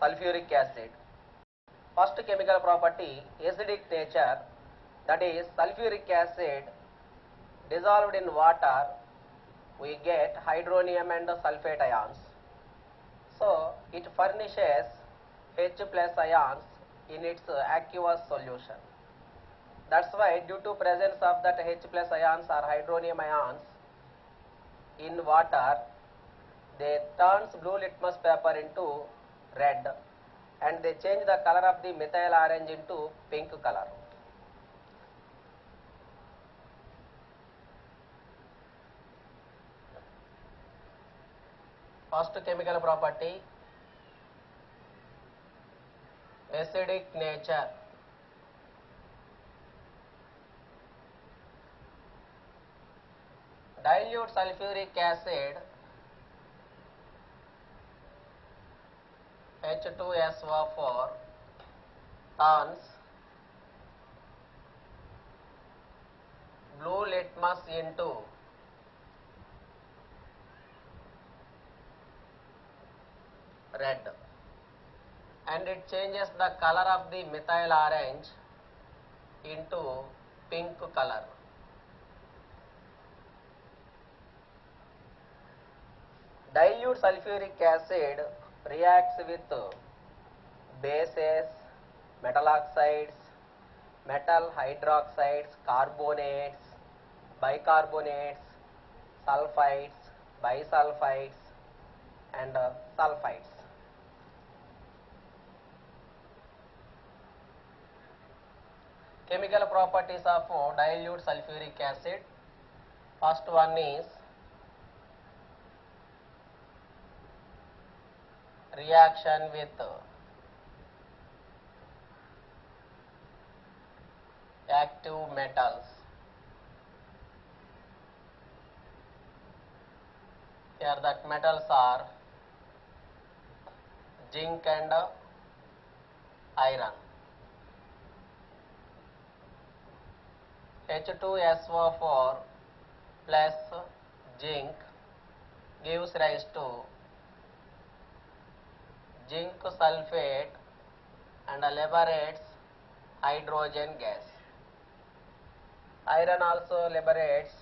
sulfuric acid. First chemical property, acidic nature, that is sulfuric acid dissolved in water, we get hydronium and sulfate ions. So it furnishes H plus ions in its aqueous solution. That's why due to presence of that H plus ions or hydronium ions in water, they turns blue litmus paper into red and they change the color of the methyl orange into pink color. First chemical property, acidic nature. Dilute sulfuric acid H2SO4 turns blue litmus into red and it changes the color of the methyl orange into pink color. Dilute sulfuric acid reacts with bases, metal oxides, metal hydroxides, carbonates, bicarbonates, sulfides, bisulfides and sulfides. Chemical properties of dilute sulfuric acid. First one is reaction with active metals. Here that metals are zinc and iron. H2SO4 plus zinc gives rise to zinc sulfate and liberates hydrogen gas. Iron also liberates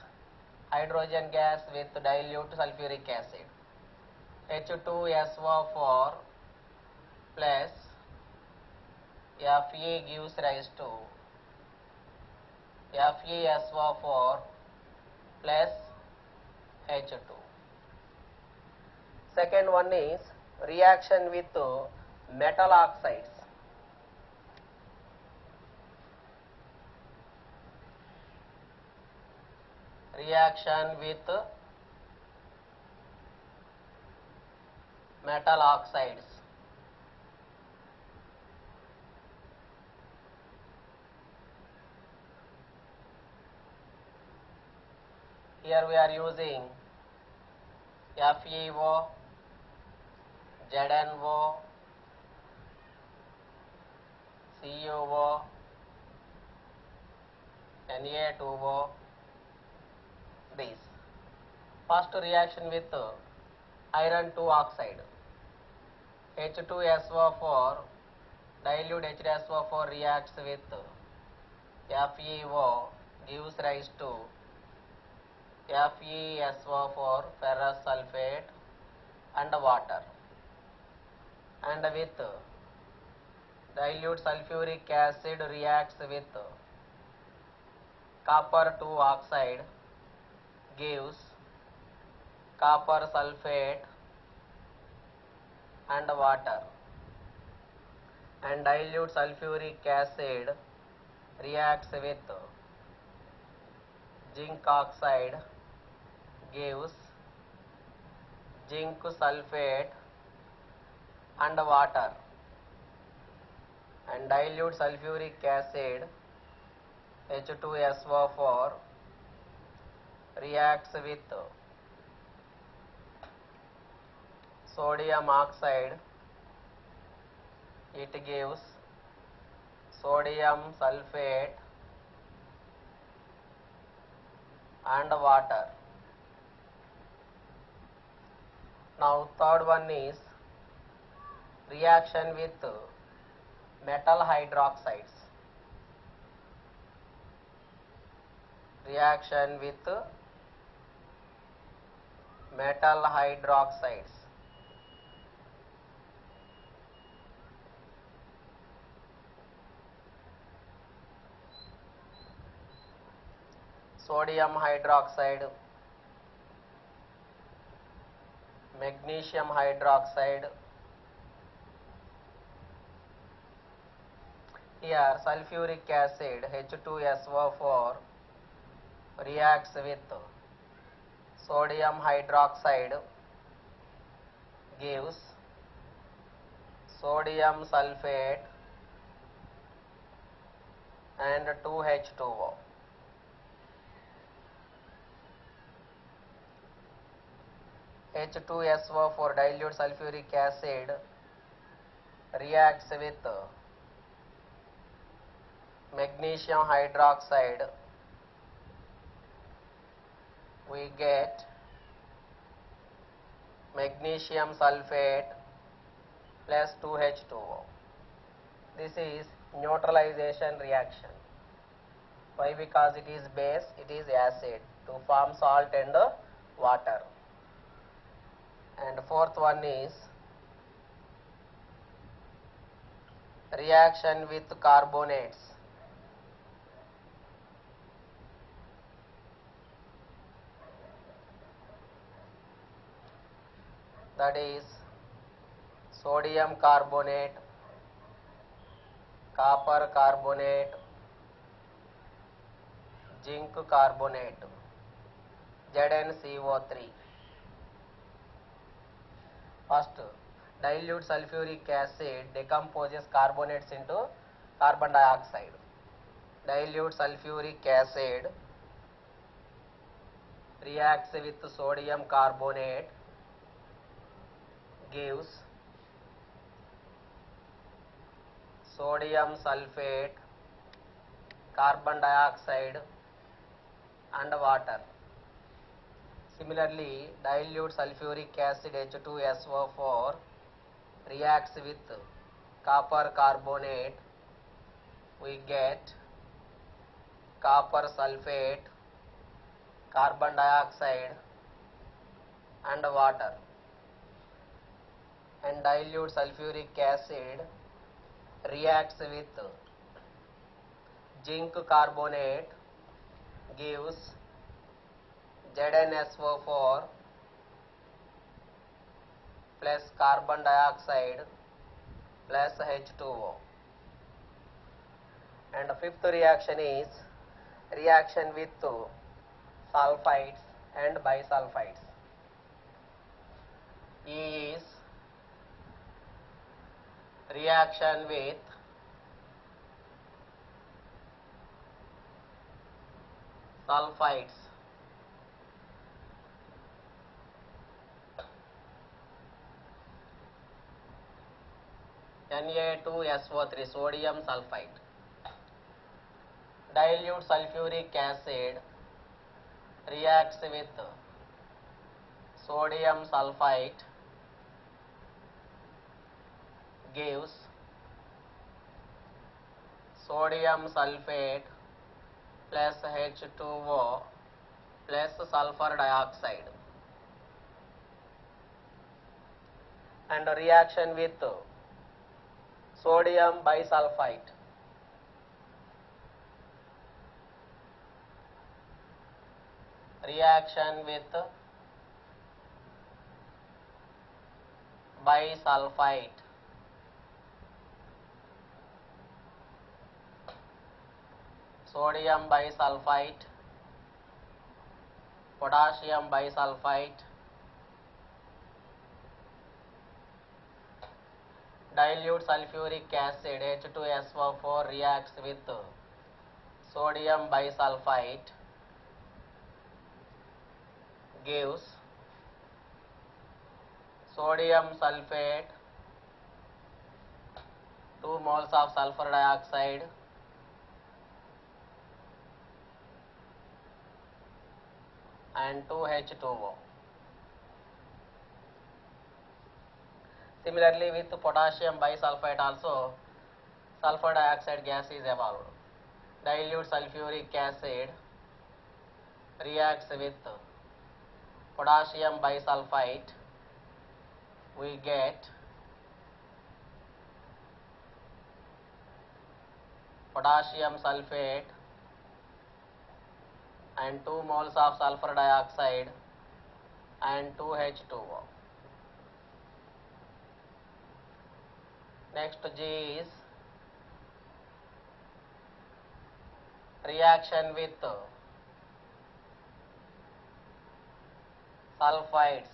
hydrogen gas with dilute sulfuric acid. H2SO4 plus Fe gives rise to FeSO4 plus H2. Second one is reaction with metal oxides. Reaction with metal oxides. Here we are using FeO, ZnO, CuO, Na2O, these. First reaction with iron 2 oxide. H2SO4, dilute H2SO4 reacts with FeO, gives rise to FeSO4, ferrous sulfate and water, and with dilute sulfuric acid reacts with copper 2 oxide, gives copper sulfate and water, and dilute sulfuric acid reacts with zinc oxide, gives zinc sulfate and water, and dilute sulfuric acid H2SO4 reacts with sodium oxide, it gives sodium sulfate and water. Now third one is reaction with metal hydroxides, reaction with metal hydroxides, sodium hydroxide, magnesium hydroxide. Here sulfuric acid H2SO4 reacts with sodium hydroxide, gives sodium sulfate and 2H2O. H2SO4 dilute sulfuric acid reacts with magnesium hydroxide. We get magnesium sulfate plus 2H2O. This is neutralization reaction. Why? Because it is base, it is acid to form salt and water. And fourth one is reaction with carbonates. That is sodium carbonate, copper carbonate, zinc carbonate, ZnCO3. First, dilute sulfuric acid decomposes carbonates into carbon dioxide. Dilute sulfuric acid reacts with sodium carbonate, gives sodium sulfate, carbon dioxide and water. Similarly, dilute sulfuric acid H2SO4 reacts with copper carbonate. We get copper sulfate, carbon dioxide and water. And dilute sulfuric acid reacts with zinc carbonate, gives ZnSO4 plus carbon dioxide plus H2O. And fifth reaction is reaction with sulfides and bisulfides. E is reaction with sulfides. Na2SO3 sodium sulfite. Dilute sulfuric acid reacts with sodium sulfite, gives sodium sulfate plus H2O plus sulfur dioxide. And a reaction with sodium bisulfite. Reaction with bisulfite. Sodium bisulfite, potassium bisulfite, dilute sulfuric acid H2SO4 reacts with sodium bisulfite, gives sodium sulfate, 2 moles of sulfur dioxide, and 2H2O. Similarly, with potassium bisulfite also, sulfur dioxide gas is evolved. Dilute sulfuric acid reacts with potassium bisulfite, we get potassium sulfate and 2 moles of sulfur dioxide and 2H2O. Next G is reaction with sulfides.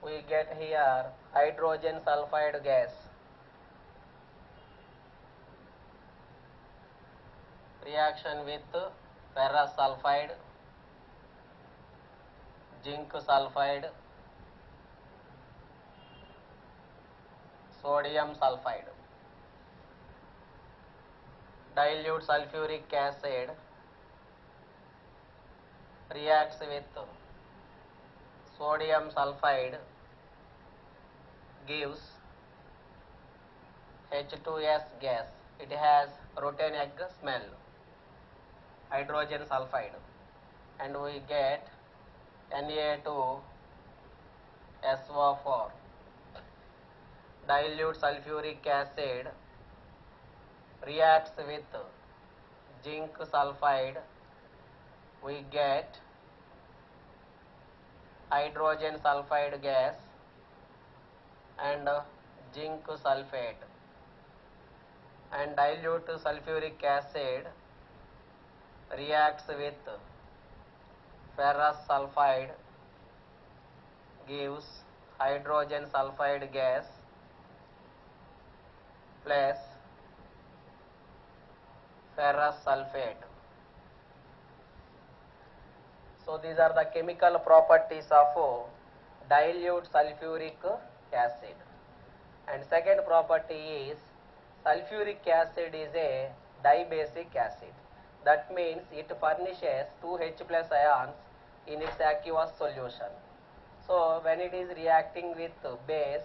We get here hydrogen sulfide gas. Reaction with ferrous sulfide, zinc sulfide, sodium sulfide. Dilute sulfuric acid reacts with sodium sulfide, gives H2S gas. It has rotten egg smell, hydrogen sulfide, and we get Na2SO4. Dilute sulfuric acid reacts with zinc sulfide, we get hydrogen sulfide gas and zinc sulfate. And dilute sulfuric acid reacts with ferrous sulfide, gives hydrogen sulfide gas plus ferrous sulfate. So these are the chemical properties of dilute sulfuric acid. And second property is sulfuric acid is a dibasic acid. That means it furnishes 2H plus ions in its aqueous solution. So when it is reacting with base,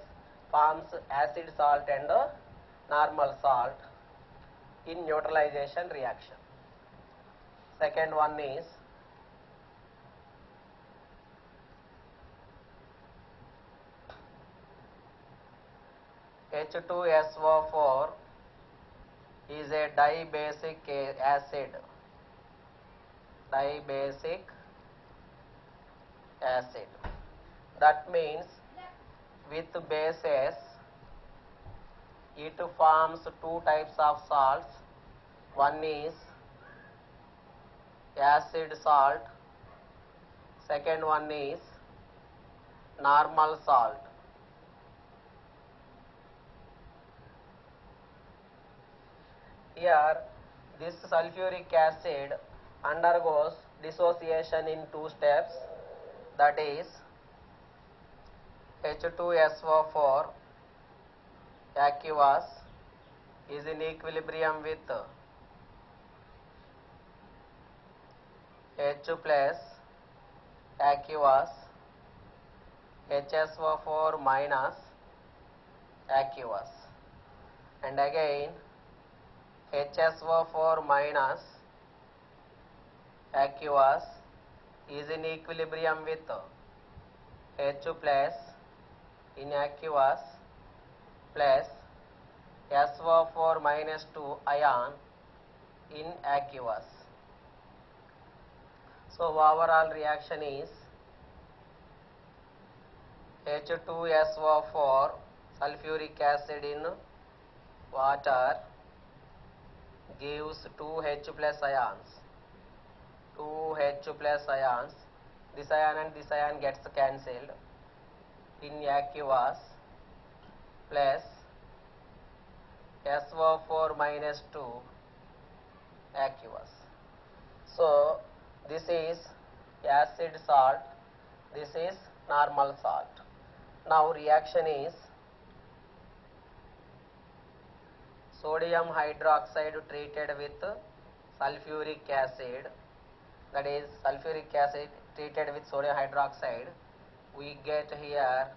forms acid salt and normal salt in neutralization reaction. Second one is H2SO4 is a dibasic acid. Dibasic acid. That means with bases it forms two types of salts. One is acid salt, second one is normal salt. Here this sulfuric acid undergoes dissociation in two steps, that is H2SO4 aqueous is in equilibrium with H plus aqueous, HSO4 minus aqueous, and again HSO4 minus aqueous is in equilibrium with H plus in aqueous plus SO4 minus 2 ion in aqueous. So overall reaction is H2SO4 sulfuric acid in water gives 2H plus ions. 2H plus ions. This ion and this ion gets cancelled in aqueous plus SO4 minus 2 aqueous. So this is acid salt, this is normal salt. Now reaction is sodium hydroxide treated with sulfuric acid, that is sulfuric acid treated with sodium hydroxide, we get here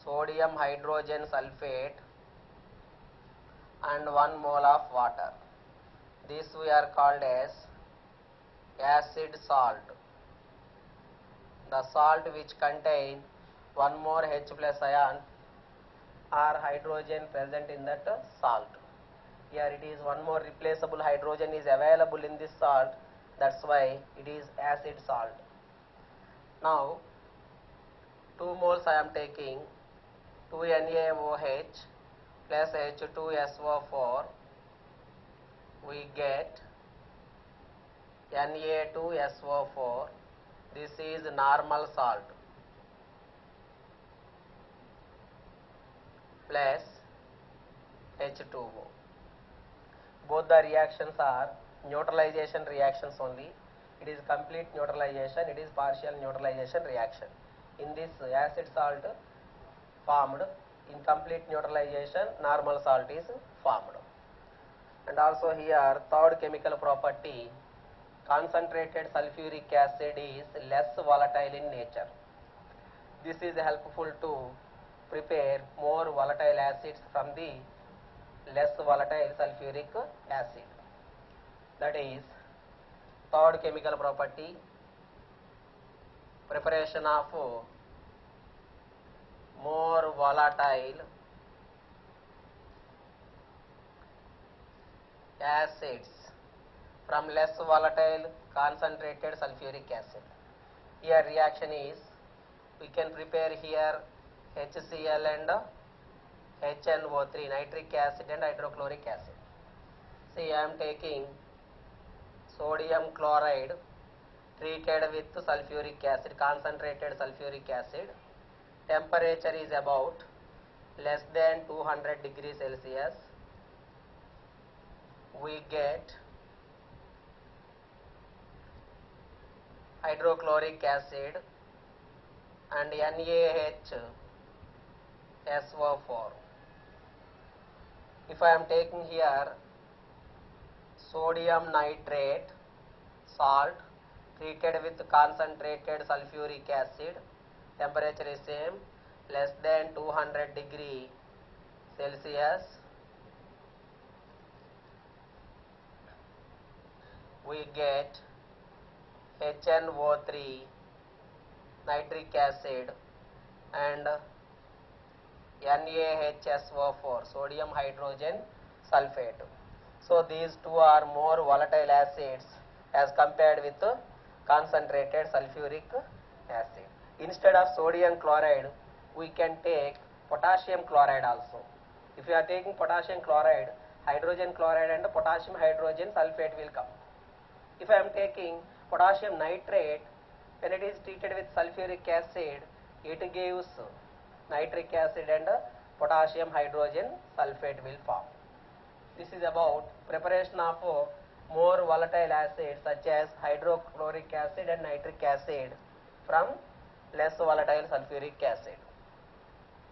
sodium hydrogen sulfate and 1 mole of water. This we are called as acid salt. The salt which contain one more H plus ion or hydrogen present in that salt. Here it is one more replaceable hydrogen is available in this salt, that's why it is acid salt. Now 2 moles I am taking 2 NaOH plus H2SO4, we get Na2SO4. This is normal salt plus H2O. Both the reactions are neutralization reactions only. It is complete neutralization, it is partial neutralization reaction. In this acid salt formed, in complete neutralization normal salt is formed. And also here third chemical property, concentrated sulfuric acid is less volatile in nature. This is helpful to prepare more volatile acids from the less volatile sulfuric acid. That is third chemical property, preparation of more volatile acids from less volatile concentrated sulfuric acid. Here reaction is, we can prepare here HCl and HNO3, nitric acid and hydrochloric acid. See, I am taking sodium chloride treated with sulfuric acid, concentrated sulfuric acid. Temperature is about less than 200 degrees Celsius. We get hydrochloric acid and NaHSO4. If I am taking here sodium nitrate salt treated with concentrated sulfuric acid, temperature is same, less than 200 degree Celsius. We get HNO3, nitric acid and NaHSO4, sodium hydrogen sulfate. So these two are more volatile acids as compared with concentrated sulfuric acid. Instead of sodium chloride, we can take potassium chloride also. If you are taking potassium chloride, hydrogen chloride and potassium hydrogen sulfate will come. If I am taking potassium nitrate, when it is treated with sulfuric acid, it gives nitric acid and potassium hydrogen sulfate will form. This is about preparation of more volatile acids such as hydrochloric acid and nitric acid from less volatile sulfuric acid.